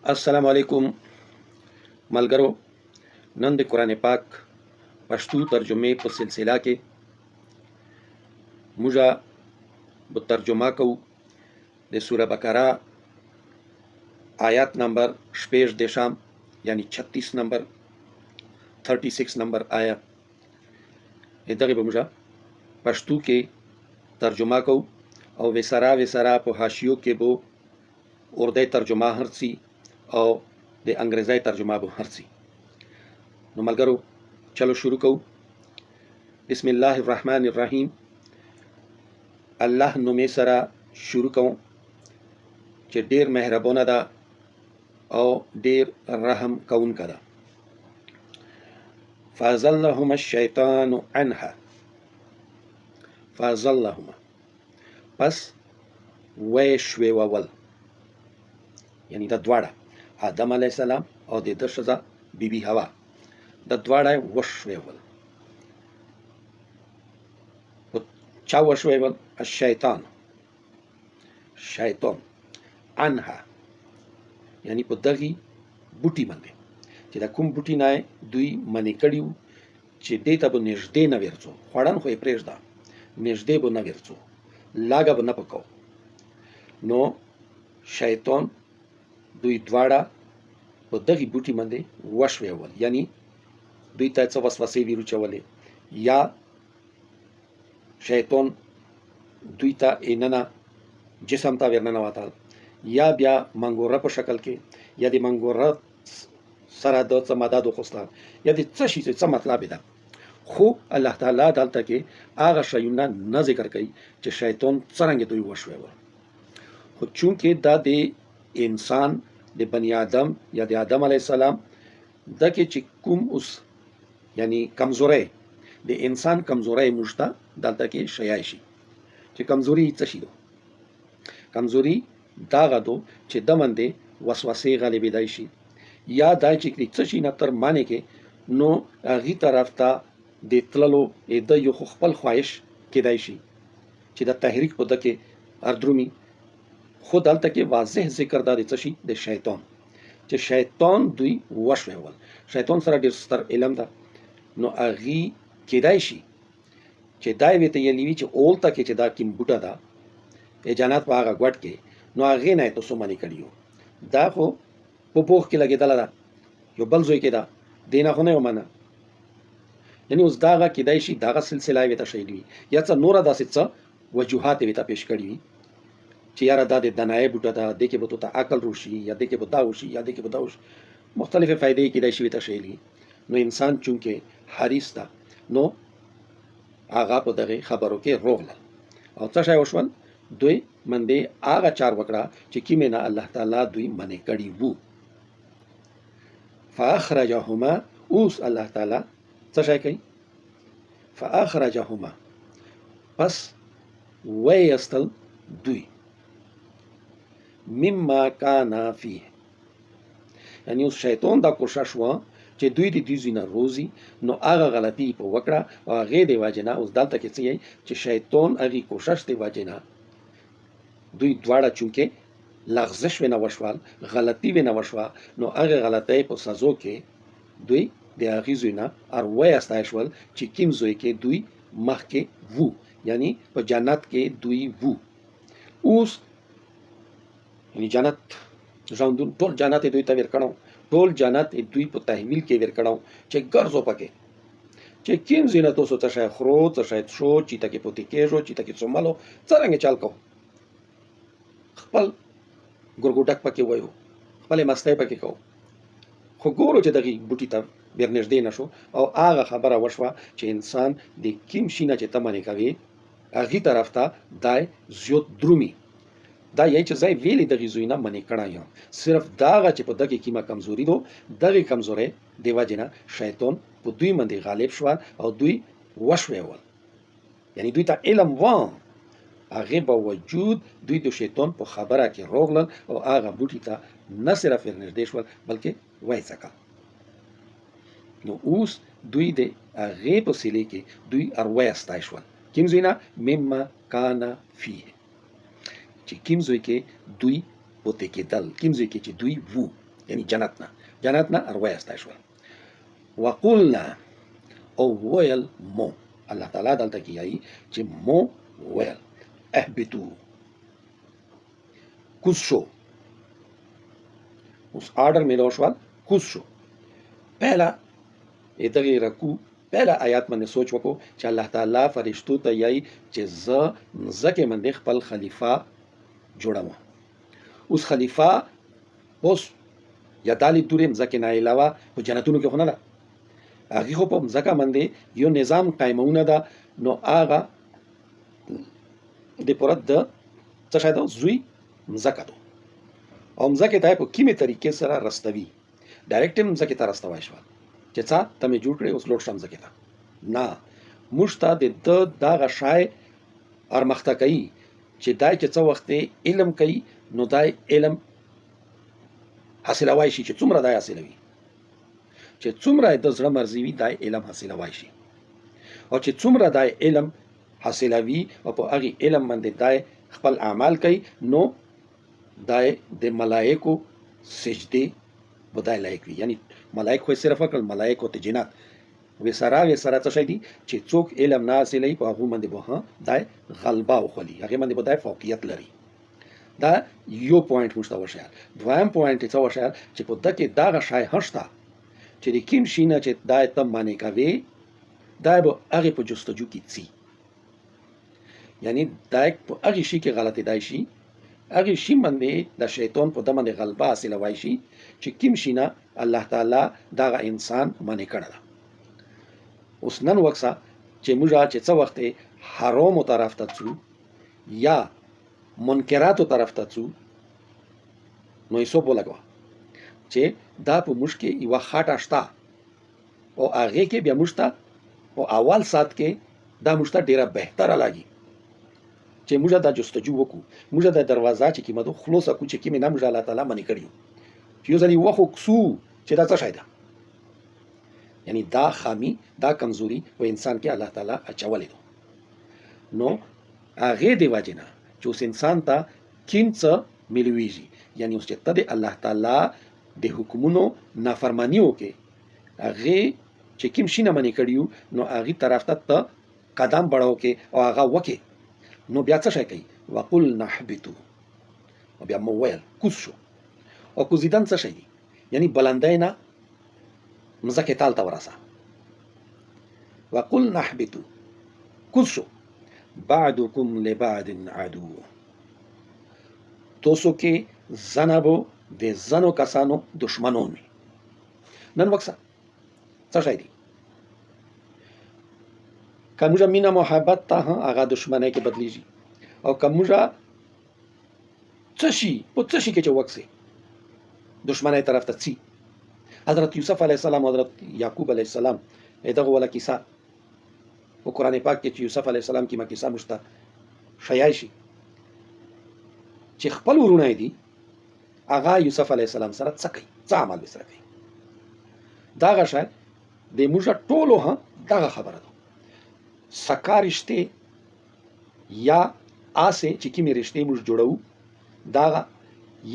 السلام علیکم ملګرو. نن د قرآن پاک پښتو ترجمې په سلسله کې موږ به ترجمه کوو د سوره بقره آیات نمبر 18 یعنی 36 نمبر 36 نمبر آیا دغه به موږ پښتو کې ترجمه کوو او وسره په حاشیو کې به اردو ترجمه هرڅي او د انګریزي ترجمه به هرڅي. نو ملګرو چلو شروع کوو. بسم الله الرحمن الرحیم. الله نومې سره شروع کوم چې ډیر مهربانه ده او ډیر رحم کوونکې ده. فازلهما الشیطان عنها. فازلهما پس وشویول یعنی د دواړه آدم علیه السلام او د ده ښځه بیبي حوا د دواړه وشویول. چا وشویول؟ الشیطان شیطان عنها یعنی په دغه بوټي باندې چې د کوم بوټي نه دوی منې کړي وو چې دې ته به نږدې نه ورځو، خوړن خو یې پرېږده، نږدې به نه ورځو، لاګه به نه پکو. نو شیطان دوی دواړه په دغه بوټي باندې وشویول یعنی دوی ته څه وسوسې ویروچولې یا شیطان دوی ته اننه جسم ته ورننوتل یا بیا منګوره په شکل کې یا د منګوره سره د څه مدد وخوسته یا د څه شي څه مطلب ده، خو الله تعالی دلته کې هغه شیونه نه ذکر کوي چې شیطان څرنګه دوی وشویول. خو چونکې دا د انسان د بنی آدم یا د آدم علیه السلام دکې چې کوم اوس یعنی کمزوري د انسان کمزوري مشته دلته کې شیای شي چې کمزوري څه شي دو؟ کمزوري دا غدو چې د باندې وسوسې غالبې دی شي یا دا چې څه شي نه تر معنی کې نو هغه طرف ته د تللو د یو خپل خواهش کېدای شي چې د تحریک په دکې اردرومي. خو دلته کې واضح ذکر دا د څه شي د شیطان چې شیطان دوی وشویول. شیطان سره ډېر ستر علم ده. نو هغه کېدای شي چې دا وی ته یې لیوي چې اولته کې چې دا کوم بوټه ده جنت په هغه ګوټ کې نو هغه نه تاسو منې کړیو دا خو په پوخ کې لګېدل ده یو بل ځای کې ده دینه خو نه ومنه. یعنی اوس دا کېدای شي دغه سلسله وی ته شي دی یا څه نور داسې څه وجوهات وی ته پیش کړی چې یاره دا د دنای بوټه ده د کې به ته عقل روشي یا د کې به دا وشي یا د کې به دا وشي مختلفه فائدې کېدای شي وی ته شي. نو انسان چونکه حریص ده نو هغه په دغه خبرو کې روغله او څه شی وشول دوی باندې هغه چار وکړه چې کیمه نه الله تعالی دوی منې کړي وو. فاخرجهما اوس الله تعالی څه شی کوي؟ فاخرجهما پس ویستل دوی مما کان فيه یعنی اوس شیطان دا کوشش و چې دوی د دې ځینه روزي نو هغه غلطي په وکړه او هغه دی واجنه. اوس دلته کې څه چې شیطان هغه کوشش دی واجنه دوی دواړه چونکه لغزش ونه وشوال غلطي ونه وشوا نو هغه غلطي په سزا کې دوی د هغه ځینه اروي استایشول چې کیم زوی کې دوی مخ کې وو یعنی په جنت کې دوی وو. اوس یعنی جنت ژوندون ټول جنت دوی ته ورکړو، ټول جنت دوی په تحویل کې ورکړو چې ګرځو پکې چې کیم زینت اوسو ته شای خرو ته شاید شو چې تکي پوتې کېږو چې تکي څومالو څنګه چال کو خپل ګورګوټک پکې وایو خپل مستای پکې کو. خو ګورو چې دغه بوټي ته ورنږدې نشو او هغه خبره وشوه چې انسان د کیم شینه چې تمنې کوي هغه طرف ته دای زیات درومي دا یی چې ځای ویلې د غزوینه منې کړه یم صرف داغه چې په دغه کیمه کمزوري دو دغه کمزوري دیوا جنا شیطان په دوی باندې غالب شو او دوی وشویول یعنی دوی ته علم و هغه با وجود دوی د شیطان په خبره کې روغلل او هغه بوټی ته نه صرف ورنږدې شول بلکې وایځکه. نو اوس دوی د هغه په سلی کې دوی اروي استای شول کیم زینا مما کان فيه چې کیم زوی کې دوی پوتې کېدل کیم زوی کې چې دوی وو یعنی جنت نه ارواح استای شو. وقلنا او ویل مو، الله تعالی دلته کیایي چې مو ویل اهبطو کوز شو. اوس آرډر میلو شو کوز شو. پہلا دغه رکوع پہلا آیات باندې سوچ وکړو چې الله تعالی فرشتو ته یایي چې زه مځکه باندې خپل خلیفہ جوړم. اوس خلیفہ اوس یا دالی دورې مځکه نه علاوه په جنتونو کې خو نه ده، هغه خو په مځکه باندې یو نظام قائمونه ده. نو هغه د پوره د څه شاید زوی مځکه ده او مځکه ته په کیمه طریقې سره رستوي. ډایرکټ مځکه ته رستوي شو چې څا ته مې جوړ کړې اوس لوټ شم مځکه ته نه. موږ ته د دغه شای ارمخته کوي چې دای چې څه وخت علم کوي نو دای علم حاصلوي شي، چې څومره دای حاصلوي، چې څومره د زړه مرزي وي دای علم حاصلوي شي، او چې څومره دای علم حاصلوي او په هغه علم باندې دای خپل اعمال کوي نو دای د ملائکو سجده بدای لایق وي. یعنی ملائک خو صرف عقل ملائکو ته جنات وسره څه شي دي چې څوک علم نه حاصلوي په هغه باندې به دای غلبه وخلی، هغه باندې به دای فوقیت لري. دا یو پوینټ مشته وشه. دویم پوینټ څه وشه چې په دغه دغه شای هشته چې د کیم شینه چې دای ته معنی کوي دای به هغه په جستجو کې سي، یعنی دای په هغه شي کې غلطي دای شي، هغه شي باندې د شیطان په دمه د غلبه حاصل وای شي چې کیم شینه الله تعالی دغه انسان معنی کړل. اوس نن وکسا چې موږ چې څه وخت حرام طرف ته څو یا منکراتو طرف ته څو نو یې سو بولګو چې دا په مشکې یو خاطه شتا او هغه کې بیا مشتا او اول سات کې دا مشتا ډیره بهتره لګي چې موږ دا جستجو وکړو، موږ دا دروازه چې کیمه خلاصه کو چې کیمه نام موږ الله تعالی منی کړیو چې یو ځلې وخو کسو چې دا څه شي ده، یعنی دا خامی دا کمزوري په انسان کې الله تعالی اچولې ده. نو هغه دی واجنه چې اوس انسان ته کینڅه ملويږي، یعنی اوس چې ته الله تعالی د حکمونو نافرمانیو کې هغه چې کوم شي نه منې کړیو نو هغه طرف ته قدم بڑھاو کې او هغه وکي نو بیا څه شي کوي وقل نحبتو او بیا مو ویل کوز شو. او کوزیدن څه شي یعنی بلندای نه مزکه تال تا ورسا. وقل نحبتو کوز شو بعدکم لبعد عدو، توسو کې زنبو د زنو کسانو دشمنون وي. نن وکسا څه شي دي کومه مینا محبت ته هغه دشمنه کې بدلیږي او کومه څه شي په څه شي کې چې وکسي دشمنه طرف ته څي. حضرت یوسف علیه السلام حضرت یعقوب علیه السلام دغه ولا کیسه په قران پاک کې چې یوسف علیه السلام کې ما کیسه مشته شایع شي چې خپل ورونه دي هغه یوسف علیه السلام سره څه کوي، څه عمل وسره کوي. دا غشه د موږ ټولو دغه خبره ده سکارشته یا آسه چې کیمې رشته موږ جوړو دا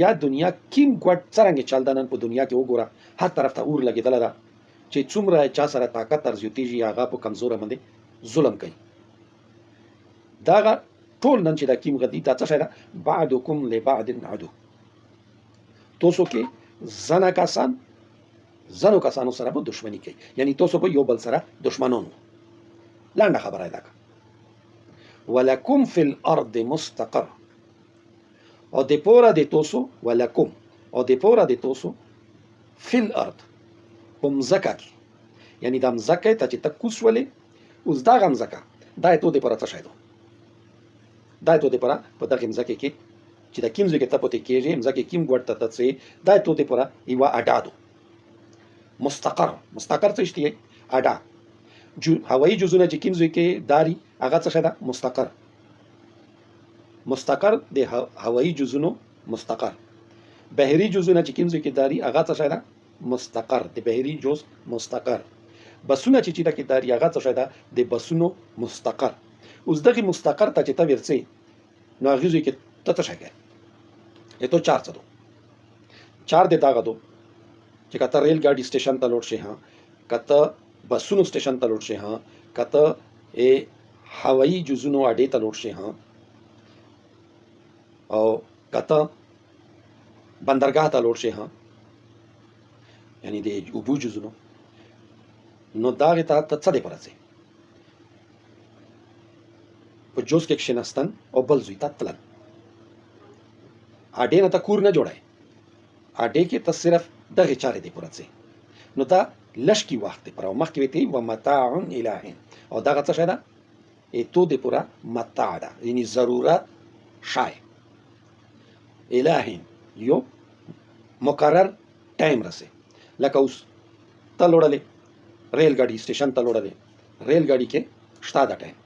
یا دنیا کیم ګډ څنګه چلدانن په دنیا کې وګوره هر طرف ته اور لګیدل ده چې څومره چا سره طاقت تر زیاتیږي هغه په کمزور باندې ظلم کوي. دا ټول نن چې دا کیم غدي دا څه شي ده بعدکم لبعد عدو، توسو کې زنو کسانو سره به دشمنی کوي، یعنی توسو به یو بل سره دشمنون. لاندې خبره ده ولکم فی الارض مستقر او د پورا د توسو ولکم او د پورا د توسو فی الارض مزکه کی، یعنی د مزکه ته چې تکوس ولې اوس دا غمزکه دا ته د پورا څه شي ده دا ته د پورا په دغه مزکه کې چې د کیمزو کې ته پته کېږي مزکه کیم ګورته ته څه دا ته د پورا یو اډادو مستقر څه شي اډا جو هوایی جزونه چې کیمزو کې داری هغه څه شي ده مستقر د هوایی جزونو مستقر، بحری جزونه چې کیمزو کې داری هغه څه شي ده مستقر، د بحری جز مستقر. بسونه چې د کې داری هغه څه شي ده د بسونو مستقر. اوس دغه مستقر ته چې ته ورسې نو هغه ځکه ته څه شي ته چار د داغه دو چې کته ریل ګاډي سټیشن ته لوړ شي ها، کته بسونو سټیشن ته لوړ شي ها، کته هوایي جزونو اډې ته لوړ شي ها، او کته بندرګاه ته لوړ شي ها، یعنی د اوبو جزونو، نو دغې ته ته څه دی په راځې؟ په جوز کې کښېناستن او بل ځای ته تلل. اډې نه ته کور نه جوړی، اډې کې ته صرف دغې چارې دی په راځې. نو دا لږکي وخت دی پوره، او مخکې ویې ته و متاع الی حین، او دغه څه شی ده؟ تو دی پوره متاع ده، یعنی ضرورت شای الی حین، یو مقرر ټایم رسې. لکه اوس ته لوړلې ریل ګاډي سټیشن ته لوړلې، ریل ګاډي کې شته ده ټایم،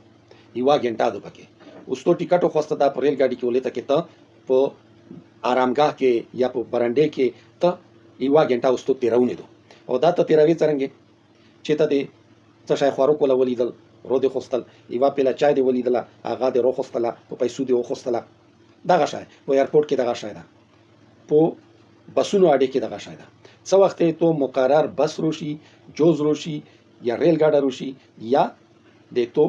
یوه ګنټه ده پکې. اوس تو ټیکټ وخوسته دا په ریل ګاډي کې ولې ته کې ته په آرامګاه کې یا په برنډې کې ته یوه ګنټه اوس تو تېرونې دو، او دا ته تېروې څرنګې چې ته دې څه شی خوراک وله ولیدل، رو دې خوستل، یوه پیله چای دې ولیدله هغه دې روخوستله، په پیسو دې وخوستله، دغه شی په ایرپورټ کې دغه شی ده، په بسونو اډې کې دغه شی ده. څه وخت تو مقرر بس روشي، جوز روشي، یا ریل ګاډه روشي، یا د تو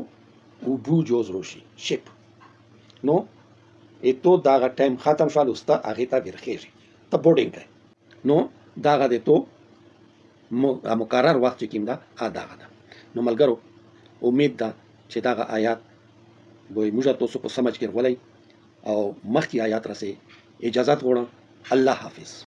اوبو جوز روشي شپ، نو تو دغه ټایم ختم شول، اوس ته هغې ته ورخېږي، ته بورډینګ کوې، نو دغه د تو مقرر وخت چې کوم ده دغه ده. نو ملګرو امید ده چې دغه آیات به موږ تاسو په سمجھ کې ولئ او مخکې آیات رسې. اجازت غواړم. الله حافظ.